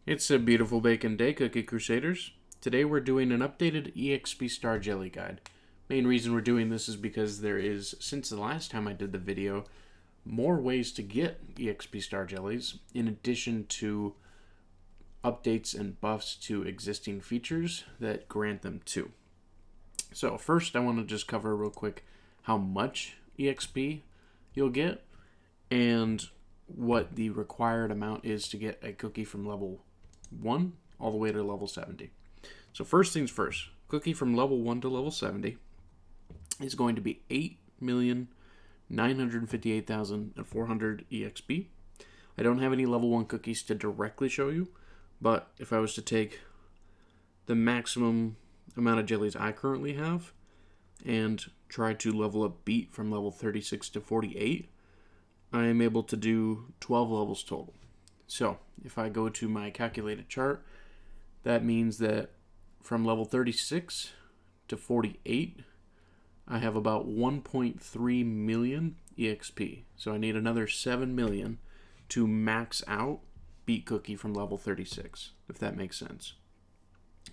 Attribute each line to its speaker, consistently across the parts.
Speaker 1: It's a beautiful bacon day, Cookie Crusaders. Today we're doing an updated EXP Star Jelly Guide. Main reason we're doing this is because there is, since the last time I did the video, more ways to get EXP Star Jellies, in addition to updates and buffs to existing features that grant them too. So first I want to just cover real quick how much EXP you'll get and what the required amount is to get a cookie from level 1 all the way to level 70. So first things first, cookie from level 1 to level 70 is going to be 8,958,400 EXP. I don't have any level 1 cookies to directly show you, but if I was to take the maximum amount of jellies I currently have and try to level up beat from level 36 to 48, I am able to do 12 levels total. So if I go to my calculated chart, that means that from level 36 to 48, I have about 1.3 million EXP. So I need another 7 million to max out beat cookie from level 36, if that makes sense.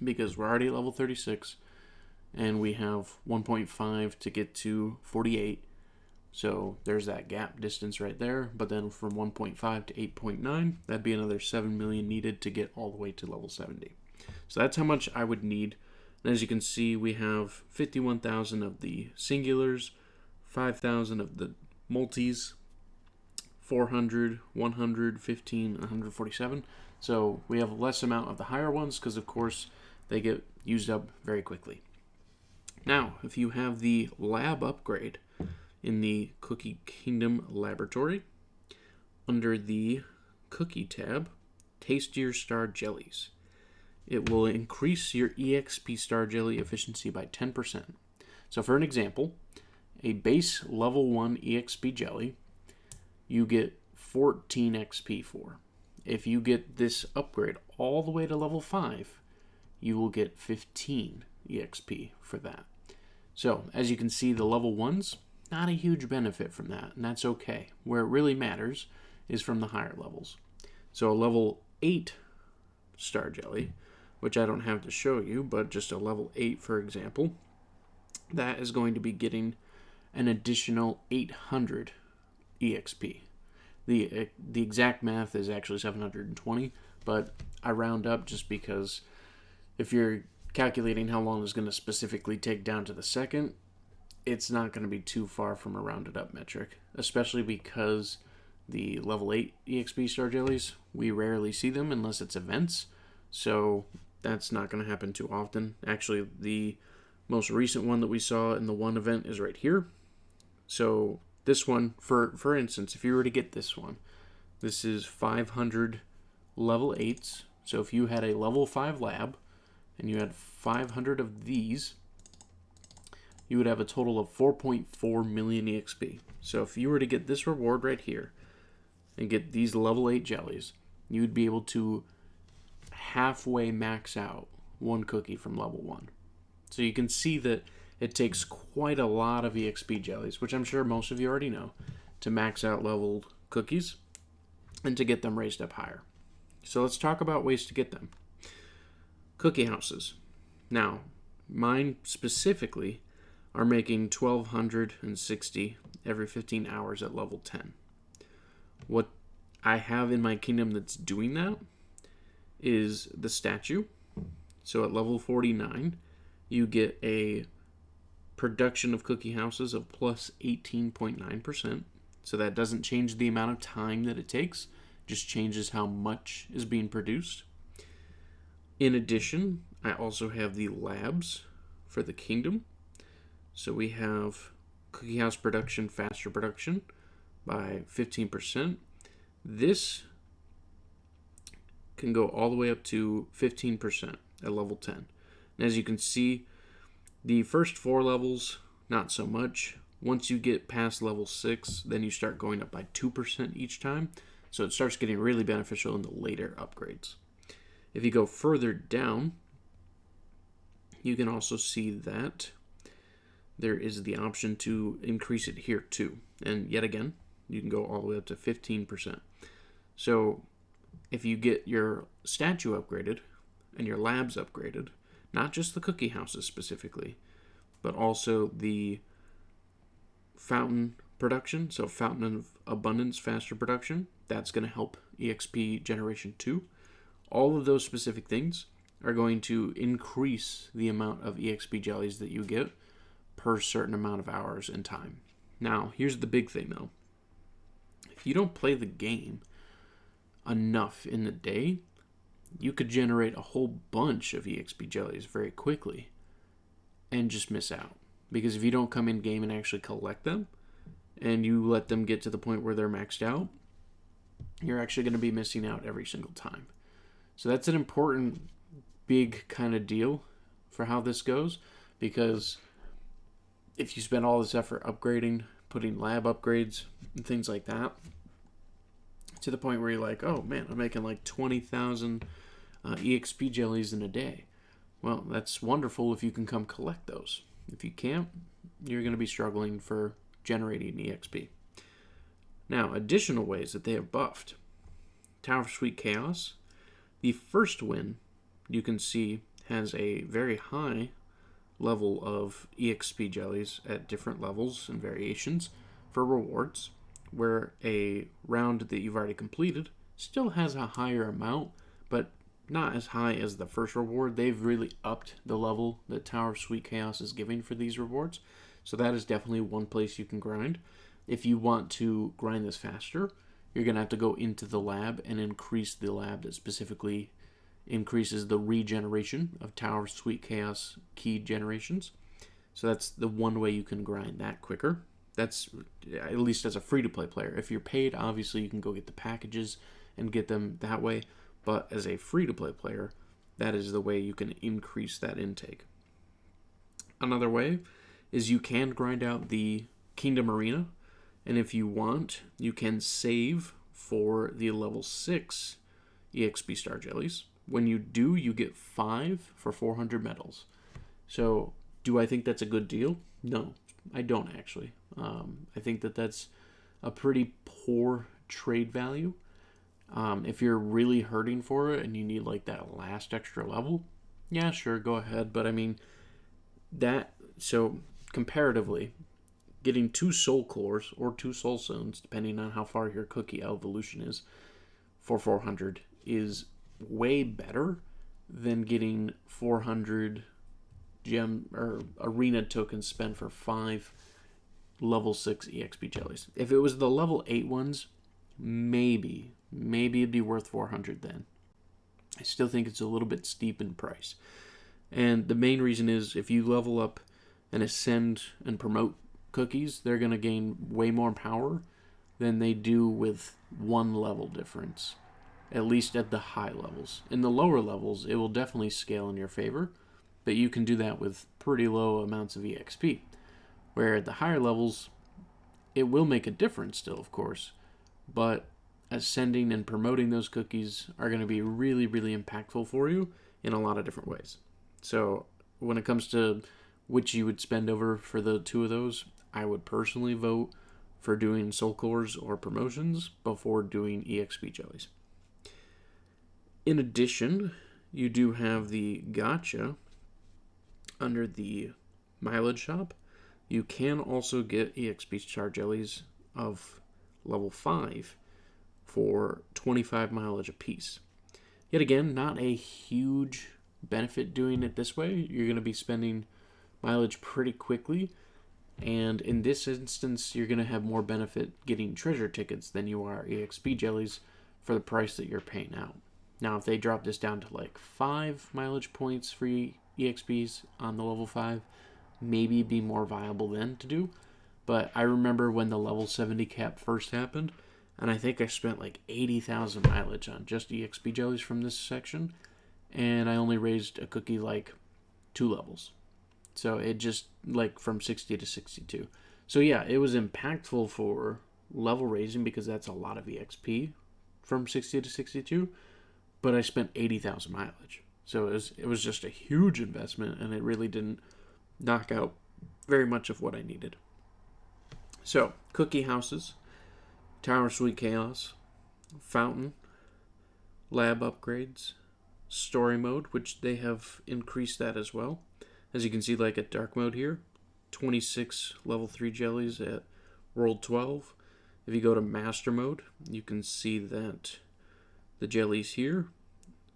Speaker 1: Because we're already at level 36, and we have 1.5 to get to 48. So there's that gap distance right there. But then from 1.5 to 8.9, that'd be another 7 million needed to get all the way to level 70. So that's how much I would need. And as you can see, we have 51,000 of the singulars, 5,000 of the multis, 400, 100, 15, 147. So we have less amount of the higher ones because, of course, they get used up very quickly. Now, if you have the lab upgrade in the Cookie Kingdom Laboratory, under the Cookie tab, Tastier Star Jellies. It will increase your EXP Star Jelly efficiency by 10%. So for an example, a base level 1 EXP jelly, you get 14 XP for. If you get this upgrade all the way to level 5, you will get 15 EXP for that. So as you can see, the level 1s, not a huge benefit from that, and that's okay. Where it really matters is from the higher levels. So a level 8 Star Jelly, which I don't have to show you, but just a level 8 for example, that is going to be getting an additional 800 EXP. The exact math is actually 720, but I round up just because if you're calculating how long it's going to specifically take down to the second, it's not going to be too far from a rounded up metric, especially because the level 8 EXP Star Jellies, we rarely see them unless it's events, so that's not going to happen too often. Actually, the most recent one that we saw in the one event is right here. So this one, for instance, if you were to get this one, this is 500 level 8s. So if you had a level 5 lab and you had 500 of these, you would have a total of 4.4 million EXP. So if you were to get this reward right here and get these level 8 jellies, you would be able to halfway max out one cookie from level 1. So you can see that it takes quite a lot of EXP jellies, which I'm sure most of you already know, to max out leveled cookies and to get them raised up higher. So let's talk about ways to get them. Cookie houses. Now, mine specifically are making 1,260 every 15 hours at level 10. What I have in my kingdom that's doing that is the statue. So at level 49, you get a production of cookie houses of plus 18.9%. So that doesn't change the amount of time that it takes, just changes how much is being produced. In addition, I also have the labs for the kingdom. So we have cookie house production, faster production by 15%. This can go all the way up to 15% at level 10. And as you can see, the first 4 levels, not so much. Once you get past level 6, then you start going up by 2% each time. So it starts getting really beneficial in the later upgrades. If you go further down, you can also see that there is the option to increase it here too. And yet again, you can go all the way up to 15%. So if you get your statue upgraded and your labs upgraded, not just the cookie houses specifically, but also the fountain production, so fountain of abundance, faster production, that's going to help EXP generation 2. All of those specific things are going to increase the amount of EXP jellies that you get per certain amount of hours in time. Now, here's the big thing though. If you don't play the game enough in the day, you could generate a whole bunch of EXP jellies very quickly and just miss out. Because if you don't come in game and actually collect them, and you let them get to the point where they're maxed out, you're actually going to be missing out every single time. So that's an important, big kind of deal for how this goes, because if you spend all this effort upgrading, putting lab upgrades and things like that, to the point where you're like, oh man, I'm making like 20,000 EXP jellies in a day. Well, that's wonderful if you can come collect those. If you can't, you're going to be struggling for generating EXP. Now, additional ways that they have buffed. Tower of Sweet Chaos. The first win, you can see, has a very high level of EXP jellies at different levels and variations for rewards, where a round that you've already completed still has a higher amount, but not as high as the first reward. They've really upped the level that Tower of Sweet Chaos is giving for these rewards. So that is definitely one place you can grind. If you want to grind this faster, you're going to have to go into the lab and increase the lab that specifically increases the regeneration of Tower of Sweet Chaos key generations. So that's the one way you can grind that quicker. That's at least as a free-to-play player. If you're paid, obviously you can go get the packages and get them that way. But as a free-to-play player, that is the way you can increase that intake. Another way is you can grind out the Kingdom Arena, and if you want, you can save for the level 6 EXP Star Jellies. When you do, you get 5 for 400 medals. So, do I think that's a good deal? No, I don't actually. I think that that's a pretty poor trade value. If you're really hurting for it and you need like that last extra level, yeah, sure, go ahead. But I mean, so comparatively, getting 2 soul cores or 2 soul stones, depending on how far your cookie evolution is, for 400 is way better than getting 400 gem or arena tokens spent for 5 level 6 EXP jellies. If it was the level 8 ones, maybe it'd be worth 400 then. I still think it's a little bit steep in price. And the main reason is if you level up and ascend and promote cookies, they're going to gain way more power than they do with 1 level difference, at least at the high levels. In the lower levels, it will definitely scale in your favor, but you can do that with pretty low amounts of EXP. Where at the higher levels, it will make a difference still, of course, but ascending and promoting those cookies are going to be really, really impactful for you in a lot of different ways. So when it comes to which you would spend over for the 2 of those, I would personally vote for doing soul cores or promotions before doing EXP jellies. In addition, you do have the gacha under the mileage shop. You can also get EXP star jellies of level 5 for 25 mileage apiece. Yet again, not a huge benefit doing it this way. You're going to be spending mileage pretty quickly, and in this instance, you're going to have more benefit getting treasure tickets than you are EXP jellies for the price that you're paying out. Now, if they drop this down to like 5 mileage points for EXPs on the level 5, maybe it'd be more viable then to do. But I remember when the level 70 cap first happened, and I think I spent like 80,000 mileage on just EXP jellies from this section, and I only raised a cookie like 2 levels. So it just like from 60 to 62. So yeah, it was impactful for level raising because that's a lot of EXP from 60 to 62, but I spent 80,000 mileage. So it was just a huge investment, and it really didn't knock out very much of what I needed. So, cookie houses, Tower of Sweet Chaos, Fountain, lab upgrades, story mode, which they have increased that as well. As you can see, like at dark mode here, 26 level 3 jellies at world 12. If you go to master mode, you can see that the jellies here,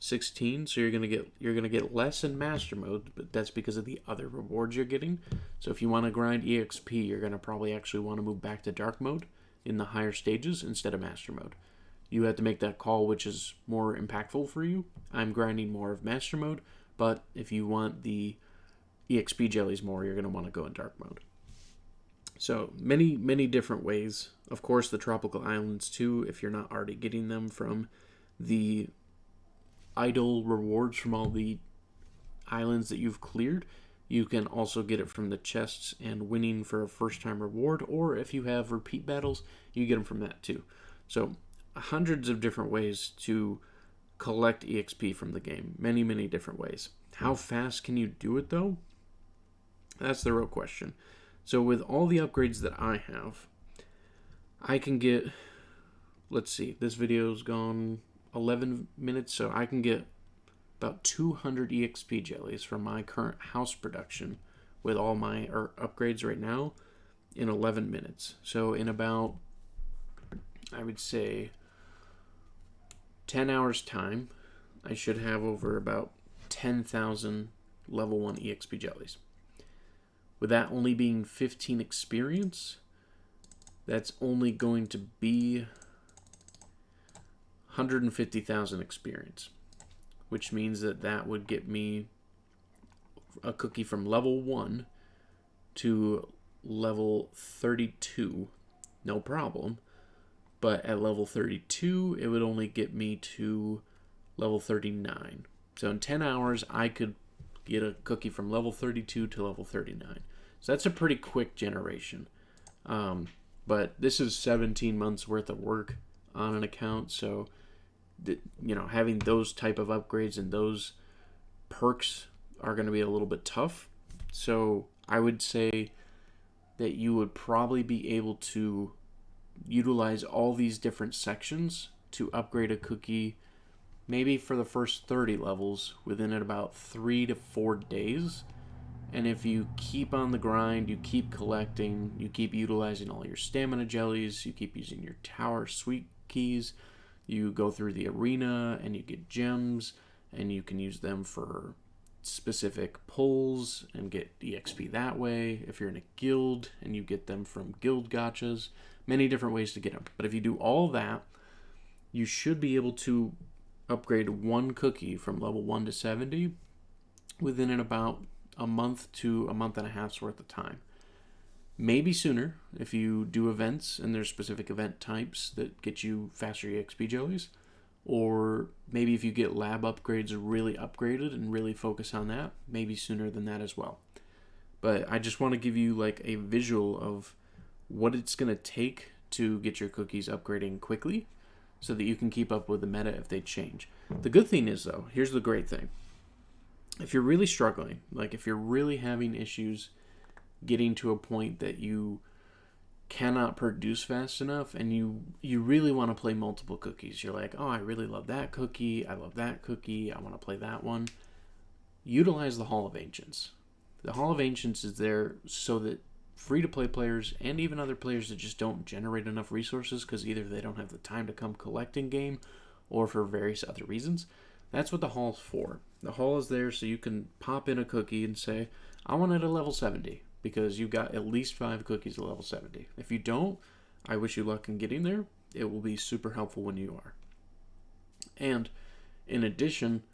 Speaker 1: 16. So you're gonna get less in master mode, but that's because of the other rewards you're getting. So if you want to grind EXP, you're gonna probably actually want to move back to dark mode in the higher stages instead of master mode. You have to make that call, which is more impactful for you. I'm grinding more of master mode, but if you want the EXP jellies more, you're gonna want to go in dark mode. So many different ways. Of course, the tropical islands too, if you're not already getting them from the idle rewards from all the islands that you've cleared, you can also get it from the chests and winning for a first time reward, or if you have repeat battles, you get them from that too. So hundreds of different ways to collect EXP from the game. Many different ways. How fast can you do it though? That's the real question. So with all the upgrades that I have, I can get, let's see, this video's gone 11 minutes, so I can get about 200 EXP jellies from my current house production with all my upgrades right now in 11 minutes. So in about, I would say, 10 hours time, I should have over about 10,000 level 1 EXP jellies. With that only being 15 experience, that's only going to be 150,000 experience, which means that that would get me a cookie from level 1 to level 32, no problem. But at level 32, it would only get me to level 39. So in 10 hours, I could get a cookie from level 32 to level 39. So that's a pretty quick generation. But this is 17 months worth of work on an account, so having those type of upgrades and those perks are going to be a little bit tough. So I would say that you would probably be able to utilize all these different sections to upgrade a cookie maybe for the first 30 levels within about 3 to 4 days. And if you keep on the grind, you keep collecting, you keep utilizing all your stamina jellies, you keep using your tower sweet keys, you go through the arena and you get gems, and you can use them for specific pulls and get EXP that way. If you're in a guild and you get them from guild gachas, many different ways to get them. But if you do all that, you should be able to upgrade one cookie from level 1 to 70 within about a month to a month and a half's worth of time. Maybe sooner if you do events and there's specific event types that get you faster EXP jellies, or maybe if you get lab upgrades really upgraded and really focus on that, maybe sooner than that as well. But I just want to give you like a visual of what it's going to take to get your cookies upgrading quickly so that you can keep up with the meta if they change. The good thing is though, here's the great thing. If you're really struggling, like if you're really having issues getting to a point that you cannot produce fast enough and you really want to play multiple cookies, you're like, oh, I really love that cookie, I love that cookie, I want to play that one, utilize the Hall of Ancients. The Hall of Ancients is there so that free-to-play players and even other players that just don't generate enough resources because either they don't have the time to come collect in game or for various other reasons, that's what the Hall's for. The Hall is there so you can pop in a cookie and say, I want it at level 70 because you got at least 5 cookies at level 70. If you don't, I wish you luck in getting there. It will be super helpful when you are. And in addition,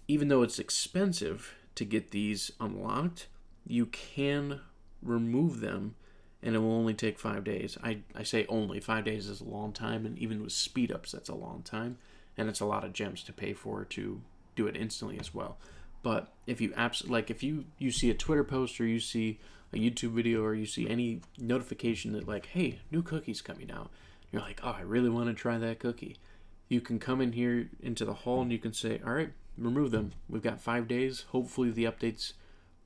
Speaker 1: even though it's expensive to get these unlocked, you can remove them and it will only take 5 days. I say only. 5 days is a long time, and even with speed ups, that's a long time. And it's a lot of gems to pay for to do it instantly as well. But if you if you see a Twitter post or you see a YouTube video or you see any notification that like, hey, new cookie's coming out, you're like, oh, I really want to try that cookie. You can come in here into the hall and you can say, all right, remove them. We've got 5 days. Hopefully the update's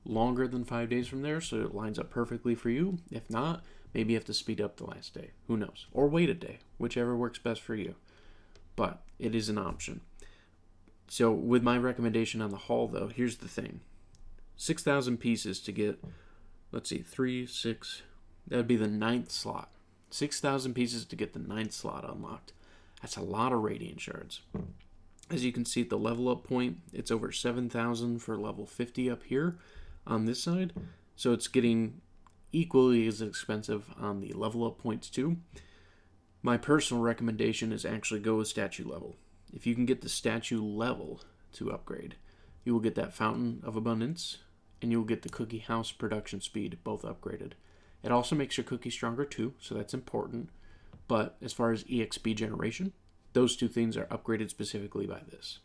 Speaker 1: longer than 5 days from there, so it lines up perfectly for you. If not, maybe you have to speed up the last day. Who knows? Or wait a day, whichever works best for you. But it is an option. So with my recommendation on the haul, though, here's the thing. 6,000 pieces to get, let's see, 3, 6, that would be the 9th slot. 6,000 pieces to get the 9th slot unlocked. That's a lot of radiant shards. As you can see at the level up point, it's over 7,000 for level 50 up here on this side. So it's getting equally as expensive on the level up points too. My personal recommendation is actually go with statue level. If you can get the statue level to upgrade, you will get that Fountain of Abundance, and you will get the cookie house production speed both upgraded. It also makes your cookie stronger too, so that's important. But as far as EXP generation, those two things are upgraded specifically by this.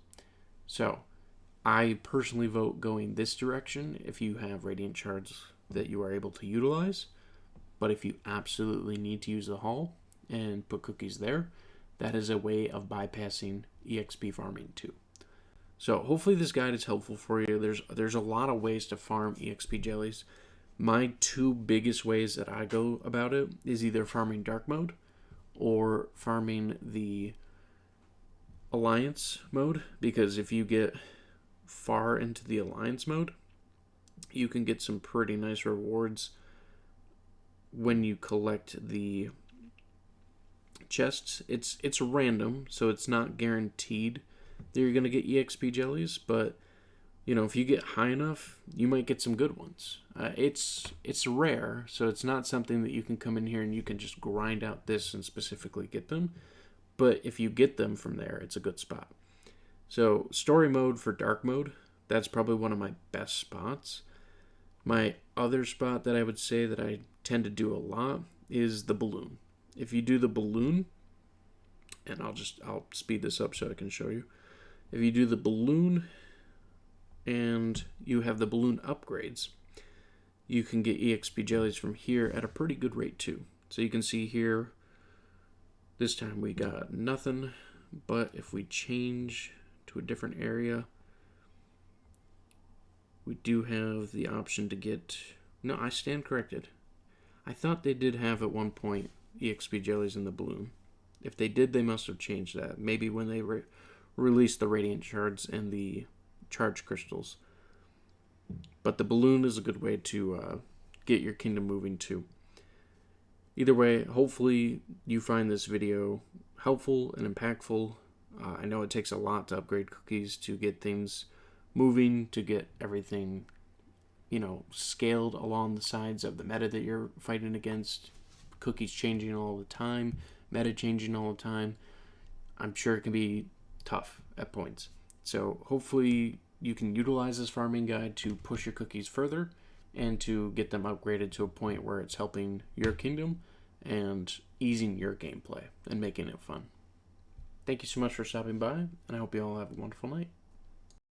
Speaker 1: So I personally vote going this direction if you have radiant shards that you are able to utilize. But if you absolutely need to use the haul and put cookies there, that is a way of bypassing EXP farming too. So hopefully this guide is helpful for you. There's a lot of ways to farm EXP jellies. My two biggest ways that I go about it is either farming dark mode or farming the alliance mode, because if you get far into the alliance mode, you can get some pretty nice rewards when you collect the chests. It's random, so it's not guaranteed that you're going to get EXP jellies, but you know, if you get high enough, you might get some good ones. It's rare, so it's not something that you can come in here and you can just grind out this and specifically get them. But if you get them from there, it's a good spot. So story mode for dark mode, that's probably one of my best spots. My other spot that I would say that I tend to do a lot is the balloon. If you do the balloon, and I'll speed this up so I can show you. If you do the balloon and you have the balloon upgrades, you can get EXP jellies from here at a pretty good rate too. So you can see here, this time we got nothing, but if we change to a different area, we do have the option to get, no, I stand corrected. I thought they did have at one point EXP jellies in the balloon. If they did, they must have changed that. Maybe when they released the radiant shards and the charge crystals. But the balloon is a good way to get your kingdom moving too. Either way, hopefully you find this video helpful and impactful. I know it takes a lot to upgrade cookies to get things moving, to get everything, you know, scaled along the sides of the meta that you're fighting against. Cookies changing all the time, meta changing all the time. I'm sure it can be tough at points. So hopefully you can utilize this farming guide to push your cookies further and to get them upgraded to a point where it's helping your kingdom and easing your gameplay and making it fun. Thank you so much for stopping by, and I hope you all have a wonderful night.